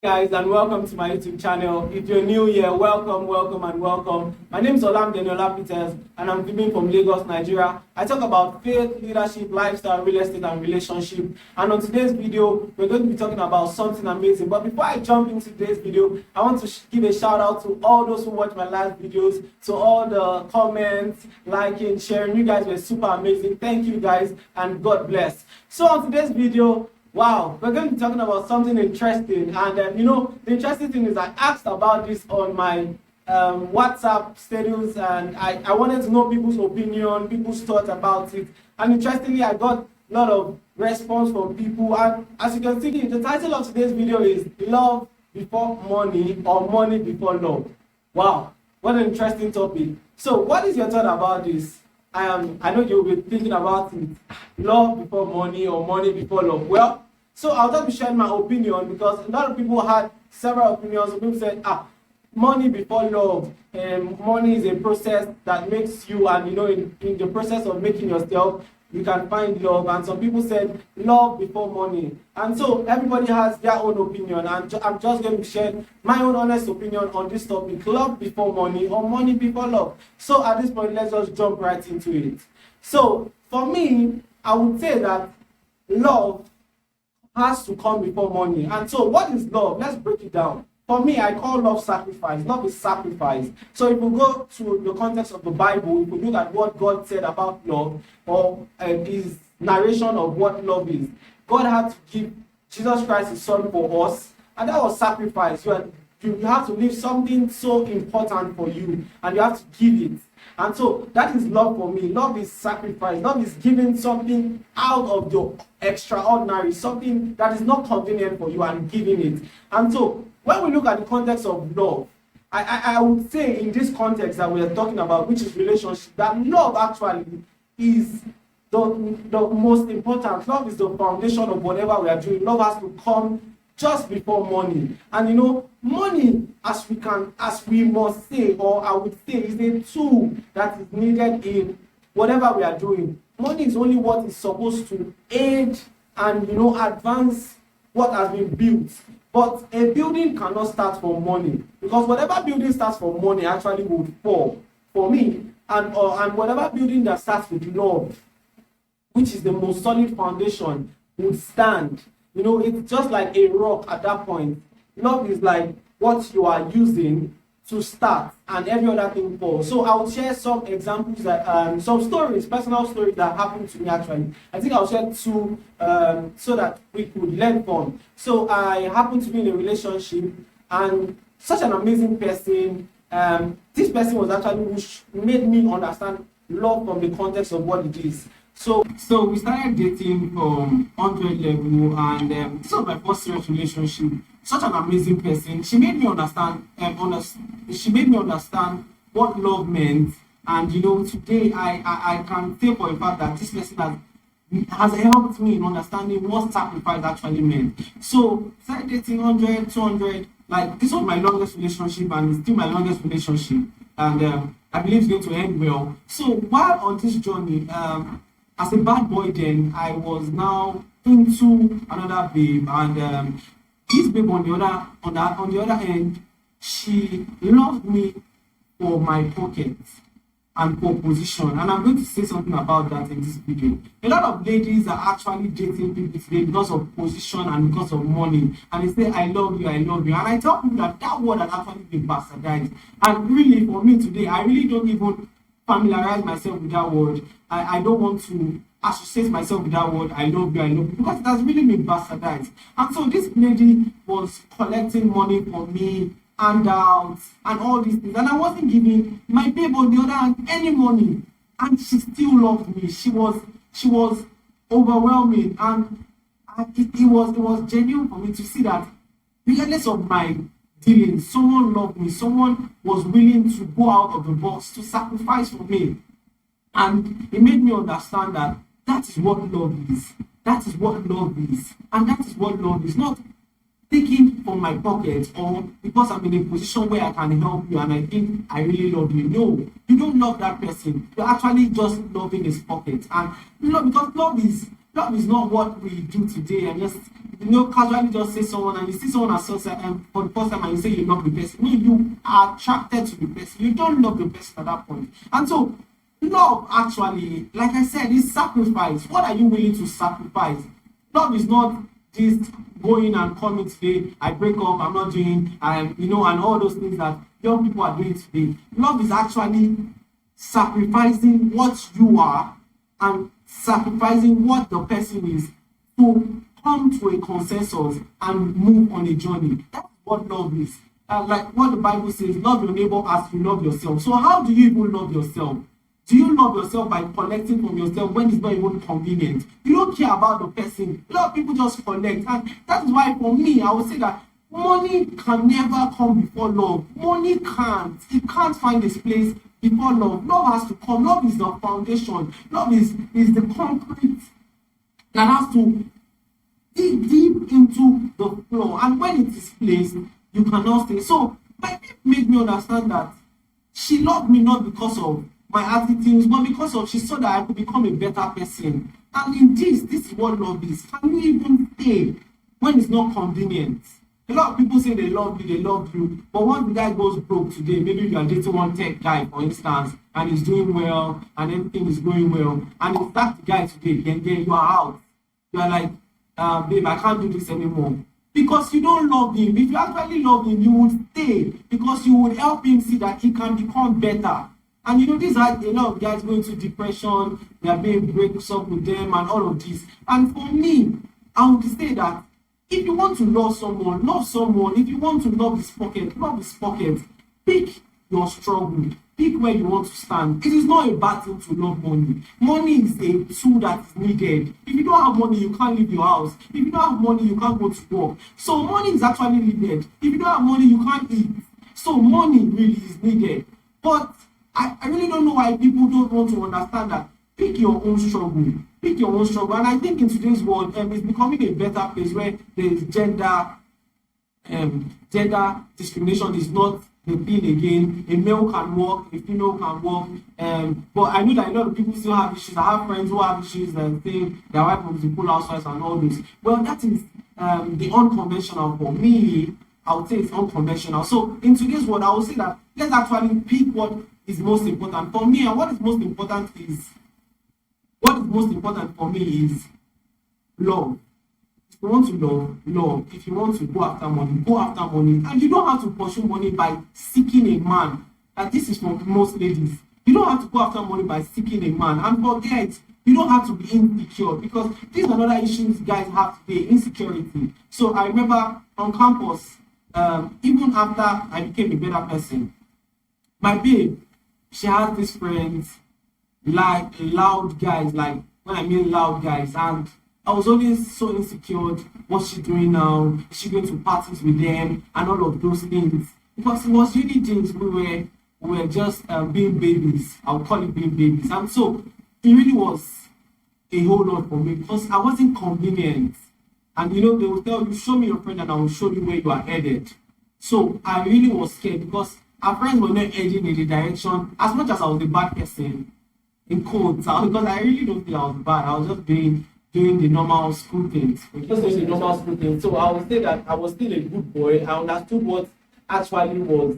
Guys, and welcome to my YouTube channel. If you're new here, welcome. My name is Eniola-Peters and I'm filming from Lagos, Nigeria. I talk about faith, leadership, lifestyle, real estate and relationship. And on today's video, we're going to be talking about something amazing. But before I jump into today's video, I want to give a shout out to all those who watch my last videos, to all the comments, liking, sharing. You guys were super amazing. Thank you guys and God bless. So on today's video, wow, we're going to be talking about something interesting. And the interesting thing is I asked about this on my WhatsApp status, and I wanted to know people's opinion, people's thoughts about it. And interestingly, I got a lot of response from people. And as you can see, the title of today's video is Love Before Money or Money Before Love. Wow, what an interesting topic. So what is your thought about this? I know you'll be thinking about it. Love before money or money before love. Well, so I'll just be sharing my opinion because a lot of people had several opinions. Some people said, money before love. Money is a process that makes you, and in the process of making yourself, you can find love. And some people said love before money. And so everybody has their own opinion. And I'm just going to share my own honest opinion on this topic. Love before money or money before love. So at this point, let's just jump right into it. So for me, I would say that love has to come before money. And so what is love? Let's break it down. For me, I call love sacrifice. Love is sacrifice. So if we go to the context of the Bible, if we look at what God said about love, or his narration of what love is, God had to give Jesus Christ his son for us, and that was sacrifice. You have to leave something so important for you, and you have to give it. And so that is love for me. Love is sacrifice. Love is giving something out of your extraordinary, something that is not convenient for you, and giving it. And so when we look at the context of love, I would say in this context that we are talking about, which is relationship, that love actually is the most important. Love is the foundation of whatever we are doing. Love has to come just before money. And money, as we must say, or I would say, is a tool that is needed in whatever we are doing. Money is only what is supposed to aid and advance what has been built. But a building cannot start from money, because whatever building starts from money actually will fall for me. And whatever building that starts with love, which is the most solid foundation, will stand. It's just like a rock at that point. Love is like what you are using to start, and every other thing falls. So I'll share some examples that some stories, personal stories that happened to me actually. I think I'll share two so that we could learn from. So I happened to be in a relationship, and such an amazing person. This person was actually which made me understand love from the context of what it is. So we started dating from 100 level, and this was my first serious relationship. Such an amazing person. She made me understand. She made me understand what love meant. And today I can say for a fact that this person has helped me in understanding what sacrifice actually meant. So started dating 100, 200. Like, this was my longest relationship, and it's still my longest relationship. And I believe it's going to end well. So while on this journey, as a bad boy then, I was now into another babe, and this babe on the other end, she loved me for my pockets and for position. And I'm going to say something about that in this video. A lot of ladies are actually dating people today because of position and because of money, and they say, I love you. And I tell people that word has actually been bastardized. And really, for me today, I really don't even familiarize myself with that word. I don't want to associate myself with that word, I love you, because it has really been bastardized. And so this lady was collecting money for me, handouts, and all these things. And I wasn't giving my babe on the other hand any money. And she still loved me. She was overwhelming. And it was genuine for me to see that regardless of my dealings, someone loved me. Someone was willing to go out of the box to sacrifice for me. And it made me understand that that is what love is. That is what love is. And that is what love is. Not taking from my pocket, or because I'm in a position where I can help you and I think I really love you. No, you don't love that person. You're actually just loving his pocket. And because love is not what we do today and just casually just say someone and you see someone as for the first time and you say you love the person. No, you are attracted to the person. You don't love the person at that point. And so love actually, like I said, is sacrifice. What are you willing to sacrifice? Love is not this going and coming today, I break up, I'm not doing, and all those things that young people are doing today. Love is actually sacrificing what you are and sacrificing what the person is to come to a consensus and move on a journey. That's what love is. Like what the Bible says, love your neighbor as you love yourself. So how do you even love yourself? Do you love yourself by collecting from yourself when it's not even convenient? You don't care about the person. A lot of people just collect. And that is why for me, I would say that money can never come before love. Money can't. It can't find its place before love. Love has to come. Love is the foundation. Love is the concrete that has to dig deep into the floor. And when it is placed, you cannot stay. So my babe made me understand that she loved me not because of my attitudes, but because of she saw that I could become a better person. And in this is what love is. Can you even stay when it's not convenient? A lot of people say they love you, but once the guy goes broke today, maybe you are dating one tech guy, for instance, and he's doing well, and everything is going well, and it's that guy today, then you are out. You are like, babe, I can't do this anymore. Because you don't love him. If you actually love him, you would stay, because you would help him see that he can become better. And this are a lot of guys going through depression, their babe breaks up with them and all of this. And for me, I would say that if you want to love someone, love someone. If you want to love his pocket. Pick your struggle. Pick where you want to stand. It is not a battle to love money. Money is a tool that is needed. If you don't have money, you can't leave your house. If you don't have money, you can't go to work. So money is actually needed. If you don't have money, you can't eat. So money really is needed. But I really don't know why people don't want to understand that. Pick your own struggle. Pick your own struggle. And I think in today's world, it's becoming a better place where there is gender discrimination is not the thing again. A male can work, a female can work. But I know that a lot of people still have issues. I have friends who have issues and think their wife wants to pull housewives and all this. Well, that is the unconventional for me. I would say it's unconventional. So in today's world, I would say that let's actually pick what is most important for me. And what is most important for me is love. If you want to love. If you want to go after money. And you don't have to pursue money by seeking a man. And this is for most ladies. You don't have to go after money by seeking a man. And forget, you don't have to be insecure, because these are another issues guys have today, insecurity. So I remember on campus, even after I became a better person, my babe, she has these friends, like loud guys, like when I mean loud guys, and I was always so insecure. What's she doing now? Is she going to parties with them and all of those things? Because it was really things we were just being babies. I would call it being babies. And so it really was a whole lot for me, because I wasn't convenient. And they will tell you, show me your friend and I will show you where you are headed. So I really was scared, because our friends were not heading in the direction, as much as I was a bad person, in quotes, because I really don't think I was bad. I was just doing the normal school things. Just doing the normal school things. So I would say that I was still a good boy. I understood what actually was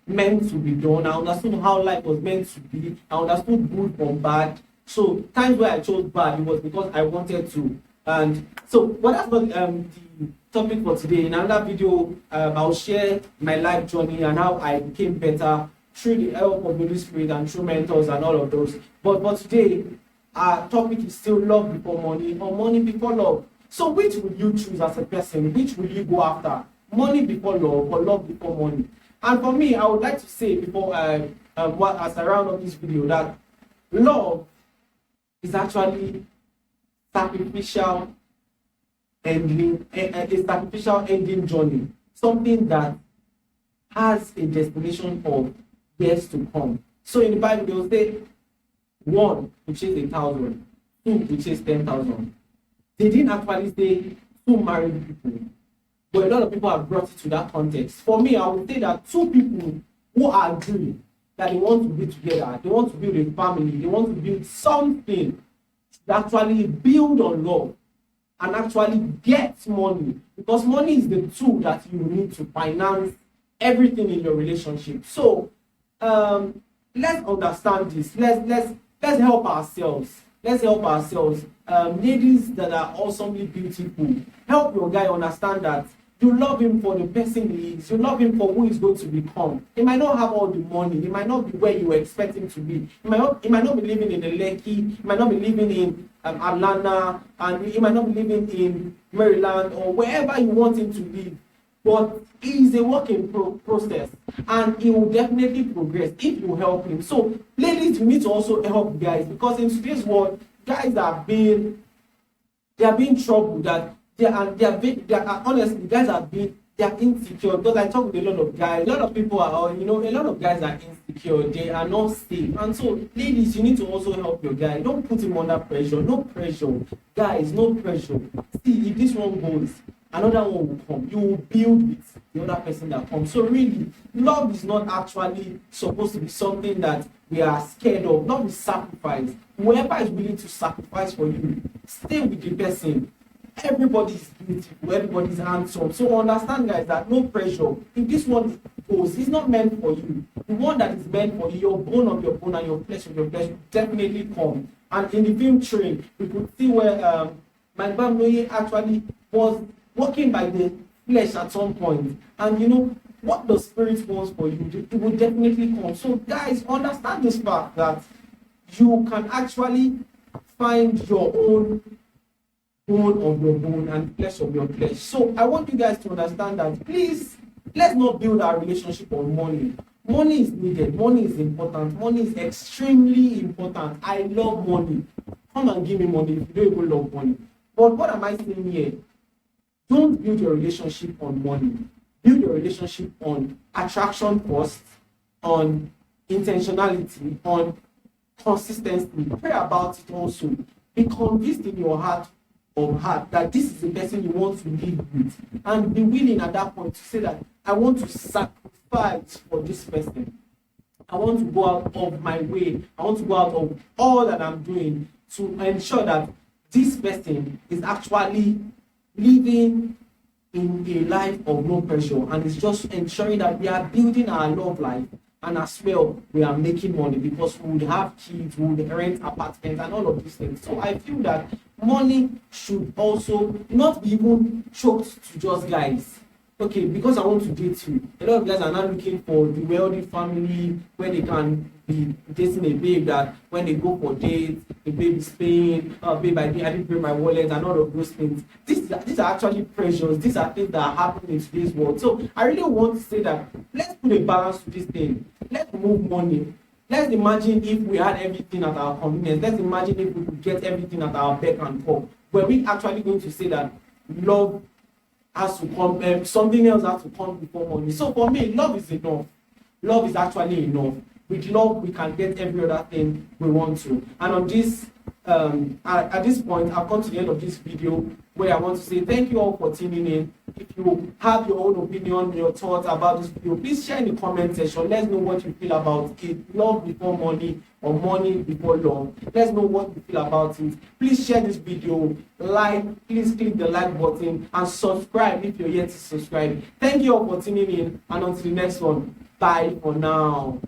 meant to be done. I understood how life was meant to be. I understood good from bad. So times where I chose bad, it was because I wanted to. And so, but that's not the topic for today. In another video, I'll share my life journey and how I became better through the help of the Holy Spirit and through mentors and all of those. But today, our topic is still love before money, or money before love. So which will you choose as a person? Which will you go after? Money before love, or love before money? And for me, I would like to say before as I round up this video, that love is actually sacrificial ending, a sacrificial ending journey, something that has a destination of years to come. So in the Bible, they will say, 1 will chase 1,000, 2 will chase 10,000. They didn't actually say 2 married people, but a lot of people have brought it to that context. For me, I would say that 2 people who agree that they want to be together, they want to build a family, they want to build something that actually build on love. and actually get money, because money is the tool that you need to finance everything in your relationship. So let's understand this. Let's help ourselves. Let's help ourselves. Ladies that are awesomely beautiful, help your guy understand that you love him for the person he is. You love him for who he's going to become. He might not have all the money. He might not be where you expect him to be. He might not be living in the Lekki. He might not be living in Atlanta, and he might not be living in Maryland or wherever you want him to live. But he is a work in process, and he will definitely progress if you help him. So, ladies, you need to also help guys, because in today's world, guys are being troubled. That they are honestly, guys they are insecure. Because I talk with a lot of guys, a lot of people are, a lot of guys are insecure. They are not safe, and so, ladies, you need to also help your guy. Don't put him under pressure. No pressure, guys. No pressure. See, if this one goes, another one will come. You will build with the other person that comes. So really, love is not actually supposed to be something that we are scared of. Love is sacrifice. Whoever is willing to sacrifice for you, stay with the person. Everybody is beautiful. Everybody is handsome. So understand, guys, that no pressure. If this one goes, it's not meant for you. The one that is meant for you, your bone of your bone and your flesh of your flesh, will definitely come. And in the film Train, we could see where my Noye actually was walking by the flesh at some point, and what the spirit wants for you, it will definitely come. So guys, understand this fact that you can actually find your own bone of your bone and flesh of your flesh. So I want you guys to understand that, please, let's not build our relationship on money. Money is needed. Money is important. Money is extremely important. I love money. Come and give me money if you don't even love money. But what am I saying here? Don't build your relationship on money. Build your relationship on attraction first, on intentionality, on consistency. Pray about it also. Be convinced in your heart that this is the person you want to live with. And be willing at that point to say that I want to sacrifice for this person. I want to go out of my way. I want to go out of all that I'm doing to ensure that this person is actually living in a life of no pressure, and it's just ensuring that we are building our love life, and as well we are making money, because we would have kids, we would rent apartments and all of these things. So I feel that money should also not be even choked to just guys. Okay, because I want to date you, a lot of guys are now looking for the wealthy family where they can be dating a babe that when they go for dates, the babe is paying, babe, I didn't pay my wallet and all of those things. These are actually pressures. These are things that are happening in today's world. So I really want to say that let's put a balance to this thing. Let's remove money. Let's imagine if we had everything at our convenience. Let's imagine if we could get everything at our beck and call. Were we actually going to say that love has to come, something else has to come before money? So for me, love is enough. Love is actually enough. With love, we can get every other thing we want to. And on this, at this point, I've come to the end of this video, where I want to say thank you all for tuning in. If you have your own opinion, your thoughts about this video, please share in the comment section. Let's know what you feel about it. Love before money or money before love. Let's know what you feel about it. Please share this video, please click the like button, and subscribe if you're yet to subscribe. Thank you all for tuning in, and until the next one, bye for now.